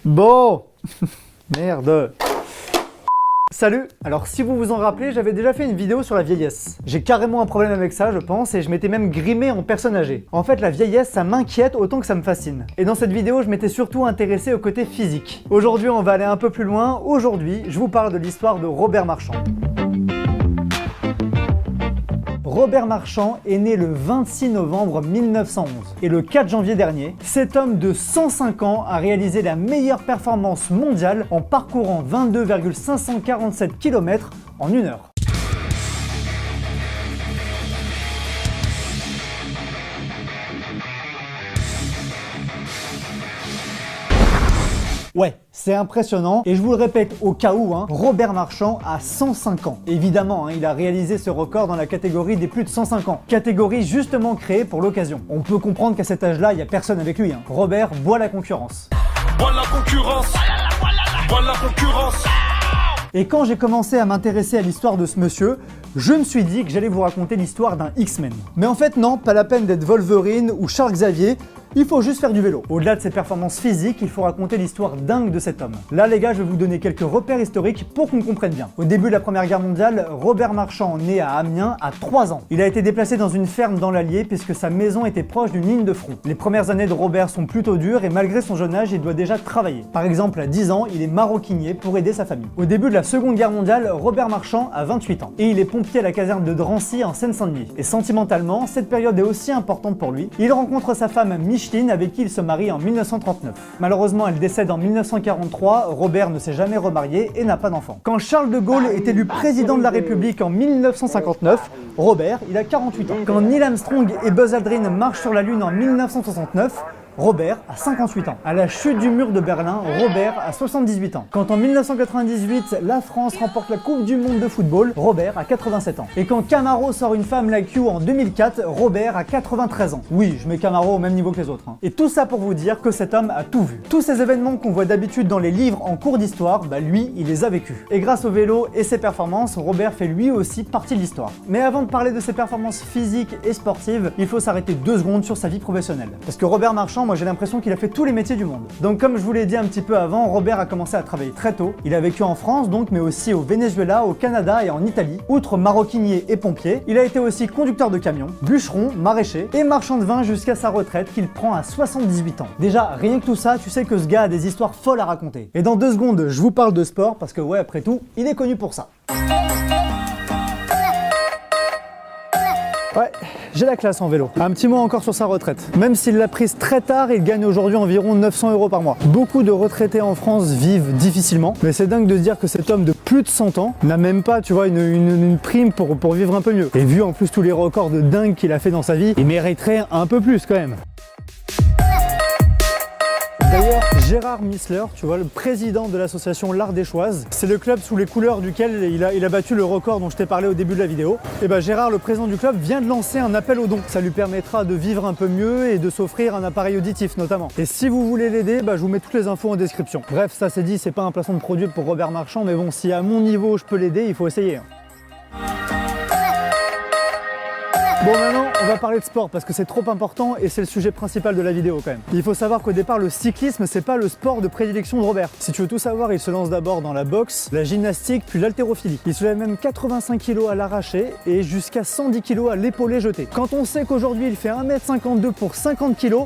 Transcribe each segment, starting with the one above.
Bon, merde. Salut. Alors si vous vous en rappelez, j'avais déjà fait une vidéo sur la vieillesse. J'ai carrément un problème avec ça, je pense, et je m'étais même grimé en personne âgée. En fait, la vieillesse, ça m'inquiète autant que ça me fascine. Et dans cette vidéo, je m'étais surtout intéressé au côté physique. Aujourd'hui, on va aller un peu plus loin. Aujourd'hui, je vous parle de l'histoire de Robert Marchand. Robert Marchand est né le 26 novembre 1911 et le 4 janvier dernier, cet homme de 105 ans a réalisé la meilleure performance mondiale en parcourant 22,547 km en 1 heure. Ouais, c'est impressionnant et je vous le répète au cas où, Robert Marchand a 105 ans. Évidemment, il a réalisé ce record dans la catégorie des plus de 105 ans, catégorie justement créée pour l'occasion. On peut comprendre qu'à cet âge-là, il n'y a personne avec lui. Robert boit la concurrence. Bois la concurrence. Bois la concurrence. Et quand j'ai commencé à m'intéresser à l'histoire de ce monsieur, je me suis dit que j'allais vous raconter l'histoire d'un X-Men. Mais en fait non, pas la peine d'être Wolverine ou Charles Xavier, il faut juste faire du vélo. Au-delà de ses performances physiques, il faut raconter l'histoire dingue de cet homme. Là les gars, je vais vous donner quelques repères historiques pour qu'on comprenne bien. Au début de la Première Guerre mondiale, Robert Marchand naît à Amiens à 3 ans. Il a été déplacé dans une ferme dans l'Allier puisque sa maison était proche d'une ligne de front. Les premières années de Robert sont plutôt dures et malgré son jeune âge, il doit déjà travailler. Par exemple, à 10 ans, il est maroquinier pour aider sa famille. Au début de la Seconde Guerre mondiale, Robert Marchand a 28 ans et il est pompier à la caserne de Drancy en Seine-Saint-Denis. Et sentimentalement, cette période est aussi importante pour lui. Il rencontre sa femme Micheline avec qui il se marie en 1939. Malheureusement, elle décède en 1943, Robert ne s'est jamais remarié et n'a pas d'enfant. Quand Charles de Gaulle est élu président de la République en 1959, Robert, il a 48 ans. Quand Neil Armstrong et Buzz Aldrin marchent sur la Lune en 1969, Robert a 58 ans. À la chute du mur de Berlin, Robert a 78 ans. Quand en 1998, la France remporte la Coupe du Monde de football, Robert a 87 ans. Et quand Camaro sort Une femme like you en 2004, Robert a 93 ans. Oui, je mets Camaro au même niveau que les autres. Et tout ça pour vous dire que cet homme a tout vu. Tous ces événements qu'on voit d'habitude dans les livres en cours d'histoire, lui, il les a vécus. Et grâce au vélo et ses performances, Robert fait lui aussi partie de l'histoire. Mais avant de parler de ses performances physiques et sportives, il faut s'arrêter 2 secondes sur sa vie professionnelle. Parce que Robert Marchand, moi j'ai l'impression qu'il a fait tous les métiers du monde. Donc comme je vous l'ai dit un petit peu avant, Robert a commencé à travailler très tôt. Il a vécu en France donc, mais aussi au Venezuela, au Canada et en Italie. Outre maroquinier et pompier, il a été aussi conducteur de camion, bûcheron, maraîcher et marchand de vin jusqu'à sa retraite qu'il prend à 78 ans. Déjà, rien que tout ça, tu sais que ce gars a des histoires folles à raconter. Et dans 2 secondes, je vous parle de sport parce que ouais, après tout, il est connu pour ça. Ouais, j'ai la classe en vélo. Un petit mot encore sur sa retraite. Même s'il l'a prise très tard, il gagne aujourd'hui environ 900 € par mois. Beaucoup de retraités en France vivent difficilement, mais c'est dingue de se dire que cet homme de plus de 100 ans n'a même pas, tu vois, une prime pour vivre un peu mieux. Et vu en plus tous les records de dingue qu'il a fait dans sa vie, il mériterait un peu plus quand même. D'ailleurs, Gérard Missler, tu vois, le président de l'association L'Ardéchoise, c'est le club sous les couleurs duquel il a battu le record dont je t'ai parlé au début de la vidéo. Et Gérard, le président du club, vient de lancer un appel aux dons. Ça lui permettra de vivre un peu mieux et de s'offrir un appareil auditif notamment. Et si vous voulez l'aider, je vous mets toutes les infos en description. Bref, ça c'est dit, c'est pas un placement de produit pour Robert Marchand, mais bon, si à mon niveau je peux l'aider, il faut essayer. Bon, maintenant on va parler de sport parce que c'est trop important et c'est le sujet principal de la vidéo quand même. Il faut savoir qu'au départ le cyclisme c'est pas le sport de prédilection de Robert. Si tu veux tout savoir, il se lance d'abord dans la boxe, la gymnastique puis l'haltérophilie. Il soulève même 85 kg à l'arraché et jusqu'à 110 kg à l'épaulé jeté. Quand on sait qu'aujourd'hui il fait 1m52 pour 50 kg,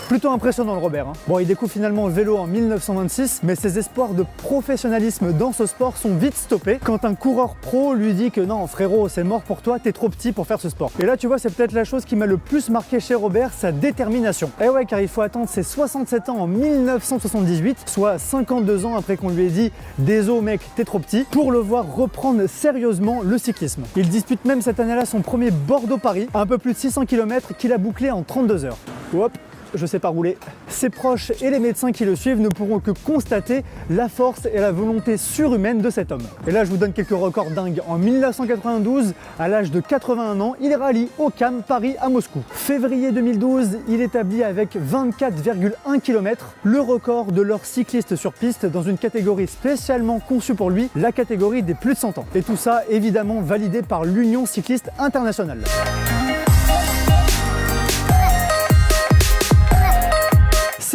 plutôt impressionnant le Robert. Bon, il découvre finalement le vélo en 1926, mais ses espoirs de professionnalisme dans ce sport sont vite stoppés quand un coureur pro lui dit que non frérot, c'est mort pour toi, t'es trop petit pour faire ce sport. Et là tu vois, c'est peut-être la chose qui m'a le plus marqué chez Robert, sa détermination. Et ouais, car il faut attendre ses 67 ans en 1978, soit 52 ans après qu'on lui ait dit désolé mec, t'es trop petit, pour le voir reprendre sérieusement le cyclisme. Il dispute même cette année-là son premier Bordeaux-Paris, un peu plus de 600 km qu'il a bouclé en 32 heures. Hop, je sais pas rouler. Ses proches et les médecins qui le suivent ne pourront que constater la force et la volonté surhumaine de cet homme. Et là, je vous donne quelques records dingues. En 1992, à l'âge de 81 ans, il rallie Ockham, Paris à Moscou. Février 2012, il établit avec 24,1 km le record de leur cycliste sur piste dans une catégorie spécialement conçue pour lui, la catégorie des plus de 100 ans. Et tout ça, évidemment, validé par l'Union cycliste internationale.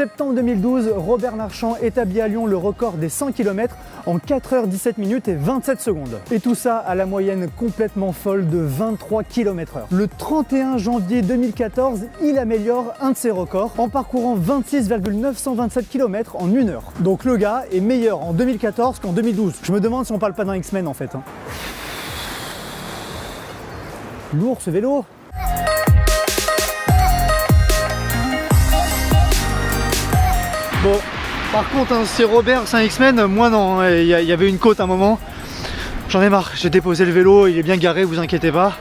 Septembre 2012, Robert Marchand établit à Lyon le record des 100 km en 4h17 minutes et 27 secondes. Et tout ça à la moyenne complètement folle de 23 km/h. Le 31 janvier 2014, il améliore un de ses records en parcourant 26,927 km en 1 heure. Donc le gars est meilleur en 2014 qu'en 2012. Je me demande si on parle pas d'un X-Men en fait. Lourd ce vélo. Bon, par contre, hein, c'est Robert, c'est un X-Men, moi non, il y avait une côte à un moment. J'en ai marre, j'ai déposé le vélo, il est bien garé, vous inquiétez pas,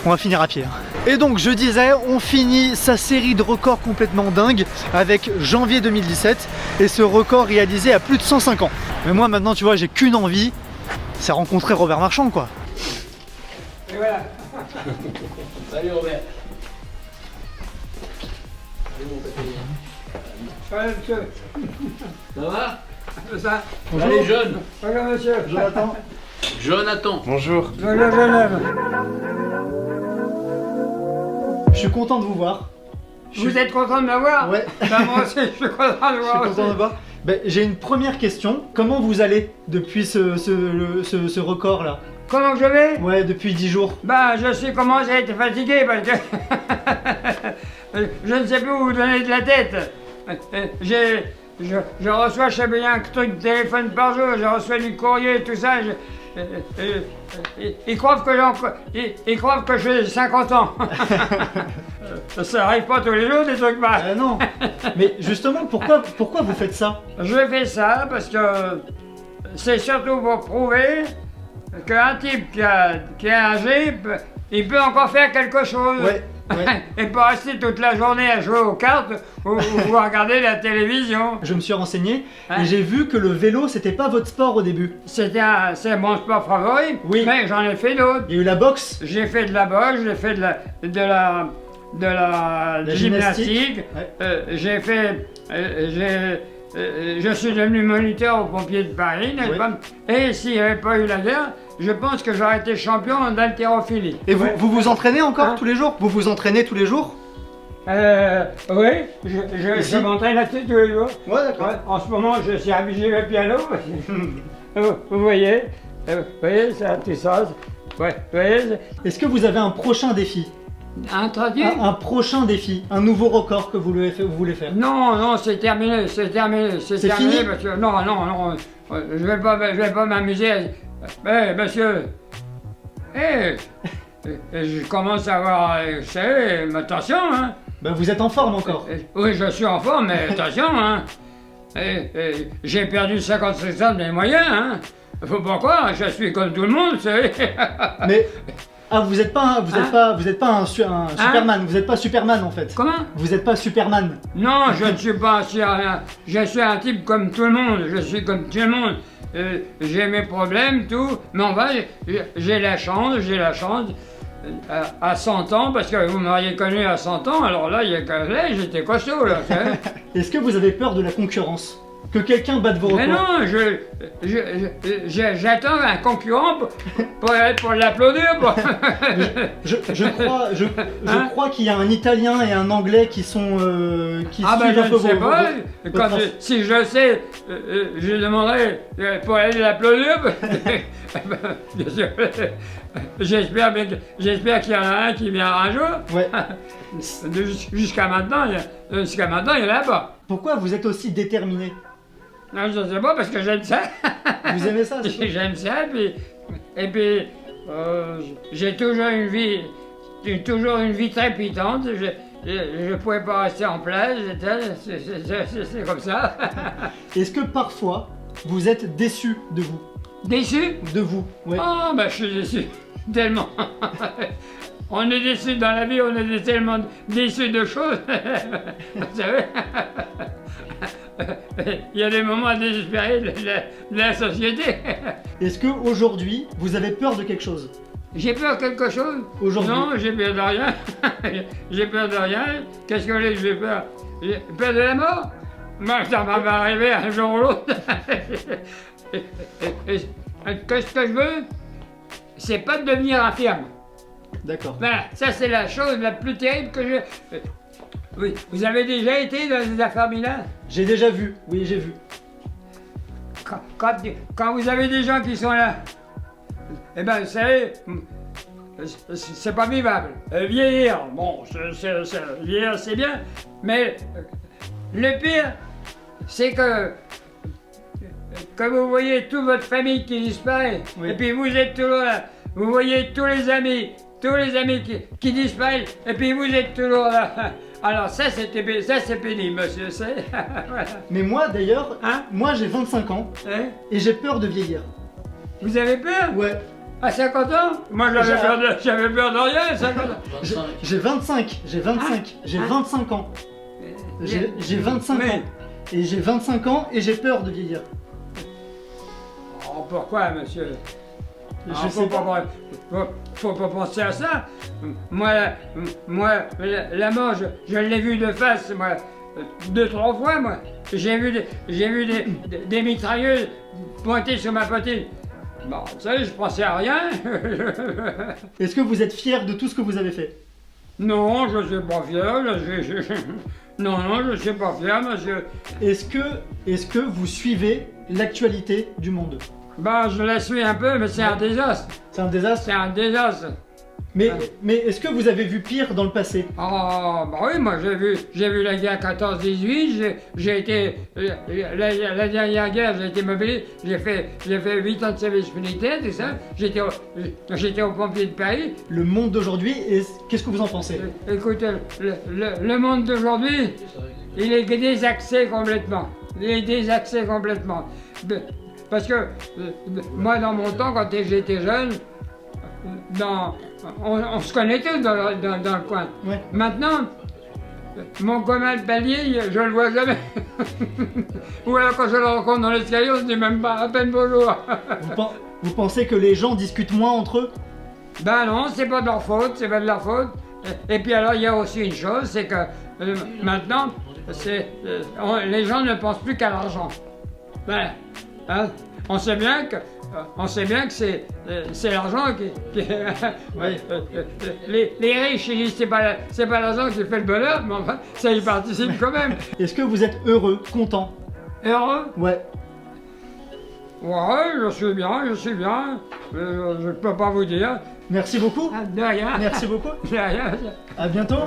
on va finir à pied. Et donc je disais, on finit sa série de records complètement dingue avec janvier 2017 et ce record réalisé à plus de 105 ans. Mais moi maintenant, tu vois, j'ai qu'une envie, c'est rencontrer Robert Marchand quoi. Et voilà. Salut Robert. Salut mon petit. Ouais, monsieur. Ça va? C'est ça. Bonjour. Allez jeune. Bonjour, monsieur. Jonathan. Jonathan. Bonjour. Je le relève. Je suis content de vous voir. Vous êtes content de m'avoir? Ouais. Ben, moi aussi, je suis content de Je voir suis aussi. content de vous voir. Ben, j'ai une première question. Comment vous allez depuis ce record là? Comment je vais? Ouais, depuis 10 jours. Ben, je suis commencé à être fatigué parce que je ne sais plus où vous donner de la tête. Je reçois, je sais bien, un truc de téléphone par jour, je reçois du courrier, tout ça. Ils croient que j'ai 50 ans. Ça arrive pas tous les jours des trucs pareils. Non. Mais justement, pourquoi vous faites ça? Je fais ça parce que c'est surtout pour prouver qu'un type qui est âgé, il peut encore faire quelque chose. Ouais. Ouais. Et pas rester toute la journée à jouer aux cartes ou à regarder la télévision. Je me suis renseigné Hein? et j'ai vu que le vélo c'était pas votre sport au début. C'est mon sport favori, Oui. mais j'en ai fait d'autres. Il y a eu la boxe. J'ai fait de la boxe, j'ai fait de la gymnastique, Ouais. j'ai fait, je suis devenu moniteur aux pompiers de Paris, n'est-ce Oui. pas? Et s'il n'y avait pas eu la guerre, je pense que j'aurais été champion d'haltérophilie. Et vous vous entraînez encore Hein? tous les jours? Vous vous entraînez tous les jours? Oui, je m'entraîne là-dessus tous les jours. Ouais, d'accord. Ouais, en ce moment, je suis habillé le piano. Vous voyez, ça, tout ça. Ouais, vous voyez, Est-ce que vous avez un prochain défi? introduit. Un prochain défi, un nouveau record que vous voulez faire? Non, c'est terminé, c'est terminé, c'est C'est terminé fini? parce que non, je vais pas m'amuser. Monsieur, je commence à avoir, vous savez, mais attention, hein. Ben, vous êtes en forme encore. Oui, je suis en forme, mais attention, hein. J'ai perdu 50% des moyens, hein. Faut pas croire, je suis comme tout le monde, vous savez. Mais vous êtes pas un Superman, vous êtes pas Superman en fait. Comment? Vous êtes pas Superman. Non, je ne suis pas un. Je suis un type comme tout le monde. Je suis comme tout le monde. J'ai mes problèmes, tout. Mais enfin, j'ai la chance. À 100 ans, parce que vous m'auriez connu à 100 ans, alors là, il y a 15 ans, j'étais costaud, là. Vous savez. Est-ce que vous avez peur de la concurrence? Que quelqu'un batte vos records? Mais non, j'attends un concurrent pour l'applaudir. Je crois qu'il y a un Italien et un Anglais qui sont qui Ah ben suivent un je peu ne sais vos- pas, votre quand trans- si je sais, je demanderai pour aller l'applaudir. Bien sûr. J'espère qu'il y en a un qui viendra un jour. Ouais. Jusqu'à maintenant, il y en a pas. Pourquoi vous êtes aussi déterminé? Non, je ne sais pas parce que j'aime ça. Vous aimez ça? c'est J'aime ça, et puis j'ai toujours une vie trépidante. Je ne pouvais pas rester en place, c'est comme ça. Est-ce que parfois vous êtes déçu de vous? Déçu? De vous, ouais. Ah, ben je suis déçu, tellement. On est déçu dans la vie, on est tellement déçu de choses. Vous savez, il y a des moments désespérés de la société. Est-ce que aujourd'hui vous avez peur de quelque chose? J'ai peur de quelque chose? Aujourd'hui. Non, j'ai peur de rien. J'ai peur de rien. Qu'est-ce que vous voulez que j'ai peur? J'ai peur de la mort? Moi, ça va m'arriver un jour ou l'autre. Qu'est-ce que je veux? C'est pas de devenir infirme. D'accord. Voilà, ça c'est la chose la plus terrible que je... Oui, vous avez déjà été dans des affaires Milan? J'ai déjà vu, oui, j'ai vu. Quand vous avez des gens qui sont là, eh ben, vous savez, c'est pas vivable. Vieillir, bon, vieillir c'est bien, mais le pire, c'est que vous voyez toute votre famille qui disparaît, Oui. et puis vous êtes toujours là, vous voyez tous les amis qui disparaissent, et puis vous êtes toujours là. Alors ça c'est pénible, monsieur, c'est... Voilà. Mais moi d'ailleurs, Hein? moi j'ai 25 ans Hein? et j'ai peur de vieillir. Vous avez peur? Ouais. À 50 ans? Moi j'avais peur de rien à 50 ans. J'ai 25, j'ai 25, j'ai 25 ans. J'ai 25 Oui. ans. Et j'ai 25 ans et j'ai peur de vieillir. Oh, pourquoi, monsieur? Je sais pas. Faut pas penser à ça. Moi, la mort, je l'ai vue de face, moi, 2-3 fois, moi. J'ai vu des mitrailleuses pointées sur ma poitrine. Bon, vous savez, je pensais à rien. Est-ce que vous êtes fier de tout ce que vous avez fait? Non, je suis pas fier. Non, je suis pas fier, monsieur. Est-ce que vous suivez l'actualité du monde? Ben, je la suis un peu, mais c'est un désastre. C'est un désastre. C'est un désastre. Mais est-ce que vous avez vu pire dans le passé? Oh, bah oui, moi j'ai vu la guerre 14-18, j'ai été, la dernière guerre, j'ai été mobilisé, j'ai fait 8 ans de service militaire, tout ça, j'étais au pompier de Paris. Le monde d'aujourd'hui, qu'est-ce que vous en pensez? Écoutez, le monde d'aujourd'hui, il est désaxé complètement. Il est désaxé complètement. Parce que moi, dans mon temps, quand j'étais jeune, on se connaît tous dans le coin. Ouais. Maintenant, mon copain de palier, je le vois jamais. Ou alors quand je le rencontre dans l'escalier, on se dit même pas à peine bonjour. Vous pensez que les gens discutent moins entre eux? Ben non, c'est pas de leur faute, c'est pas de leur faute. Et puis alors, il y a aussi une chose, c'est que maintenant, les gens ne pensent plus qu'à l'argent. Voilà. Hein? On sait bien que c'est l'argent qui Ouais. les riches ils disent c'est pas l'argent qui fait le bonheur, mais enfin ça y participe quand même. Est-ce que vous êtes heureux, content? Heureux? Ouais. Ouais, je suis bien. Je peux pas vous dire. Merci beaucoup. De rien. Merci beaucoup. De rien. À bientôt.